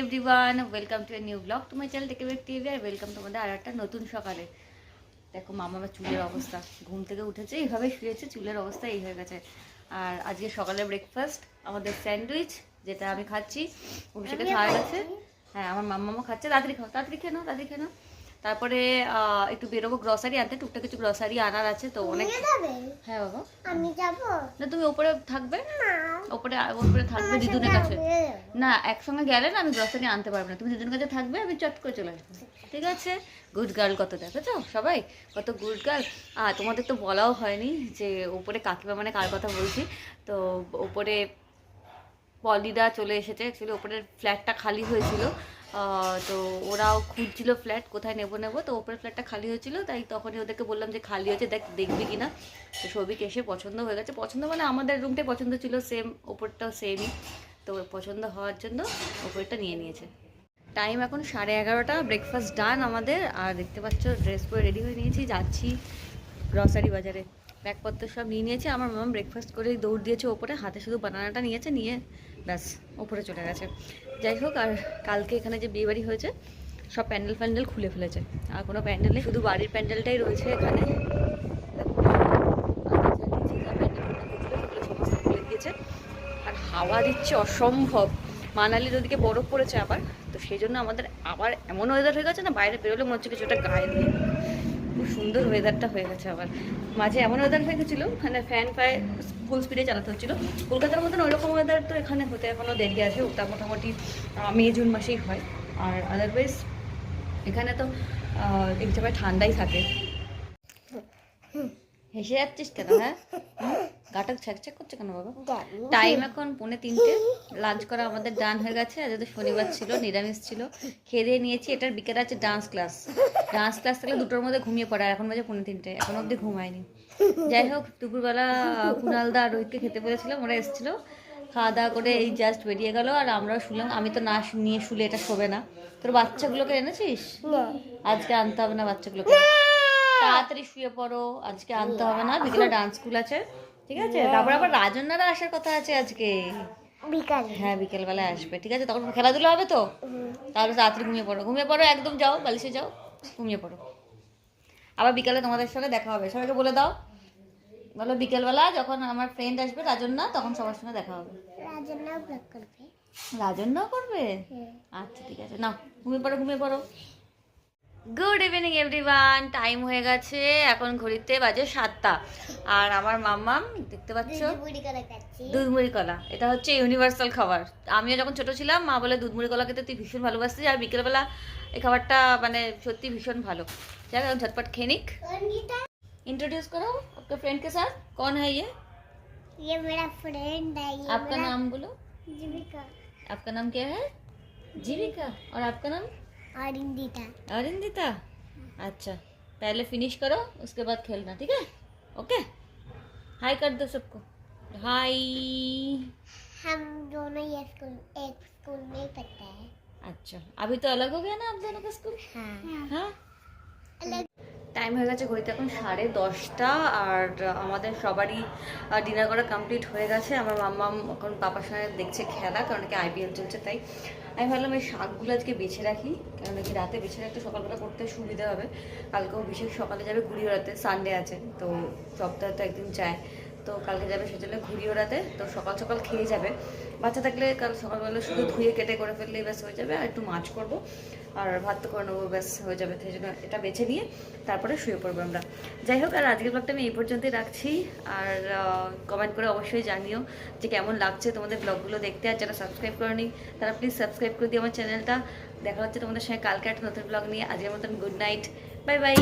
Everyone, welcome to a new blog to my channel tech back TV. আর welcome তোমাদের আর একটা নতুন সকালে। দেখো মামা আমার চুলের অবস্থা, ঘুম থেকে উঠেছে এইভাবে শুয়েছে, চুলের অবস্থা এই হয়ে গেছে। আর আজকে সকালে ব্রেকফাস্ট আমাদের স্যান্ডউইচ, যেটা আমি খাচ্ছি, অভিষেকে খাওয়া গেছে। হ্যাঁ, আমার মাম্মামও খাচ্ছে। তাড়াতাড়ি খাও, তাড়াতাড়ি খেয়ে নাও, তাড়াতাড়ি খেয়ে নাও। তারপরে একটু বেরোবো গ্রসারি আনতে, টুকটাক কিছু গ্রসারি আনার আছে তো অনেক। হ্যাঁ বাবা, আমি যাবো না, তুমি ওপরে থাকবে, ওপরে থাকবে দিদুনের কাছে। না, একসঙ্গে গেলে না আমি গ্রসারি আনতে পারবো না, তুমি দিদুনের কাছে থাকবে, আমি চট করে চলে আসবো। ঠিক আছে? গুড গার্ল কত, দেখেছো সবাই কত গুড গার্ল। তোমাদের তো বলাও হয়নি যে ওপরে কাকিমা মানে কার কথা বলছি। তো ওপরে পলিদা চলে এসেছে। অ্যাকচুয়ালি ওপরের ফ্ল্যাটটা খালি হয়েছিল, তো ওরাও খুঁজছিল ফ্ল্যাট কোথায় নেবো। তো ওপরের ফ্ল্যাটটা খালি হয়েছিল, তাই তখনই ওদেরকে বললাম যে খালি হয়েছে, দেখবি কিনা। তো সৌভিক এসে পছন্দ হয়ে গেছে। পছন্দ মানে আমাদের রুমটাই পছন্দ ছিল, সেম ওপরটাও সেমই। তো পছন্দ হওয়ার জন্য ওপরটা নিয়ে নিয়েছে। টাইম এখন 11:30, ব্রেকফাস্ট ডান আমাদের। আর দেখতে পাচ্ছ ড্রেস পরে রেডি হয়ে নিয়েছি, যাচ্ছি গ্রসারি বাজারে। ব্যাগপত্র সব নিয়ে নিয়েছে। আমার মামা ব্রেকফাস্ট করেই দৌড় দিয়েছে ওপরে, হাতে শুধু বানানাটা নিয়েছে, নিয়ে ব্যাস ওপরে চলে গেছে। যাই হোক, আর কালকে এখানে যে বিয়েবাড়ি হয়েছে সব প্যান্ডেল খুলে ফেলেছে। আর কোনো প্যান্ডেল নেই, শুধু বাড়ির প্যান্ডেলটাই রয়েছে এখানে। সমস্ত খুলে দিয়েছে। আর হাওয়া দিচ্ছে অসম্ভব। মানালির ওদিকে বরফ পড়েছে আবার, তো সেই জন্য আমাদের আবার এমন ওয়েদার হয়ে গেছে না, বাইরে বেরোলে মনে হচ্ছে কিছুটা গায়ে দিয়ে। খুব সুন্দর ওয়েদারটা হয়ে গেছে। আবার মাঝে এমন ওয়েদার হয়ে গেছিলো, মানে ফ্যান পায়ে ফুল স্পিডে চালাতে হচ্ছিলো। কলকাতার মতন ওইরকম ওয়েদার তো এখানে হতে এখনও দেরি আছে, ওটা মোটামুটি মে জুন মাসেই হয়। আর আদারওয়াইজ এখানে তো এক জায়গায় ঠান্ডাই থাকে। হেসে যাচ্ছিস কেন? হ্যাঁ, গাটা ছ্যাক করছে কেন বাবা? টাইম এখন 2:45, লাঞ্চ করা আমাদের ডান হয়ে গেছে। আজ তো শনিবার ছিল, নিরামিষ ছিল, খেয়ে দিয়ে নিয়েছি। এটার বিকেলে আছে ডান্স ক্লাস থাকলে 2টোর মধ্যে ঘুমিয়ে পড়ে। আর এখন বাজে 3:45, এখন অবধি ঘুমায়নি। যাই হোক, দুপুরবেলা কুণালদা আর রোহিতকে খেতে বলেছিলাম, ওরা এসেছিলো, খাওয়া দাওয়া করে এই জাস্ট বেরিয়ে গেল। আর আমরাও শুনলাম, আমি তো না নিয়ে শুলে এটা শোবে না। তোর বাচ্চাগুলোকে এনেছিস? আজকে আনতে হবে না বাচ্চাগুলোকে, তাড়াতাড়ি শুয়ে পড়ো, আজকে আনতে হবে না, বিকেলে ডান্স স্কুল আছে। ঠিক আছে? তারপর আবার রাজন্যারা আসার কথা আছে আজকে বিকালে। হ্যাঁ, বিকেলবেলায় আসবে। ঠিক আছে, তখন খেলাধুলা হবে তো। তাহলে তাড়াতাড়ি ঘুমিয়ে পড়ো, একদম যাও বালিশে যাও, ঘুমিয়ে পড়ো। আবার বিকালে তোমাদের সঙ্গে দেখা হবে। সবাইকে বলে দাও, বলো বিকেলবেলা যখন আমার ফ্রেন্ড আসবে রাজন্যা, তখন সবার সঙ্গে দেখা হবে। রাজন্যাও করবে? আচ্ছা ঠিক আছে, নাও ঘুমিয়ে পড়ো। গুড ইভিনিং এভরিওয়ান, টাইম হয়ে গেছে এখন ঘড়িতে বাজে 7টা। আর আমার মাম্মাম দেখতে পাচ্ছ দুধমুড়ি কলা, এটা হচ্ছে ইউনিভার্সাল খাবার। আমিও যখন ছোট ছিলাম, মা বলে দুধমুড়ি কলা খেতে তুই ভীষণ ভালোবাসতিস। আর বিকেলবেলা এই খাবারটা মানে সত্যি ভীষণ ভালো। যাই হোক, ঝটপট খেয়ে নিক। इंट्रोड्यूस करो आपके फ्रेंड के साथ। कौन है ये मेरा फ्रेंड है। आपका नाम बोलो। जीविका। आपका नाम क्या है? जीविका। और आपका नाम? अरिंदिता। अच्छा, पहले फिनिश करो, उसके बाद खेलना, ठीक है? ओके, हाय कर दो सबको, हाय। हम दोनों ये एक स्कूल में पढ़ते हैं। अच्छा, अभी तो अलग हो गया ना आप दोनों का स्कूल? हाँ। টাইম হয়ে গেছে ঘড়িতে এখন 10:30। আর আমাদের সবারই ডিনার করা কমপ্লিট হয়ে গেছে। আমার মাম্মা এখন পাপার সঙ্গে দেখছে খেলা, কারণ কি IPL চলছে। তাই আমি ভাবলাম এই শাকগুলো আজকে বেছে রাখি, কারণ কি রাতে বেছে রাখতে সকালবেলা করতে সুবিধা হবে। কালকেও বিশেষ সকালে যাবে ঘুড়ি ওড়াতে, সানডে আছে তো, সপ্তাহে তো একদিন চায়, তো কালকে যাবে সেজন্য ঘুড়ি ওড়াতে। তো সকাল খেয়ে যাবে। বাচ্চা থাকলে কাল সকালবেলা শুধু ধুয়ে কেটে করে ফেললেই ব্যাস হয়ে যাবে। আর একটু মাছ করবো আর ভাত তো করে নেবো, ব্যাস হয়ে যাবে। সেই জন্য এটা বেছে নিয়ে তারপরে শুয়ে পড়বো আমরা। যাই হোক, আর আজকের ব্লগটা আমি এই পর্যন্তই রাখছি। আর কমেন্ট করে অবশ্যই জানিও যে কেমন লাগছে তোমাদের ব্লগগুলো দেখতে। আর যারা সাবস্ক্রাইব করেনি তারা প্লিজ সাবস্ক্রাইব করে দিও আমার চ্যানেলটা। দেখা হচ্ছে তোমাদের সঙ্গে কালকে একটা নতুন ব্লগ নিয়ে। আজকের মতন গুড নাইট, বাই বাই।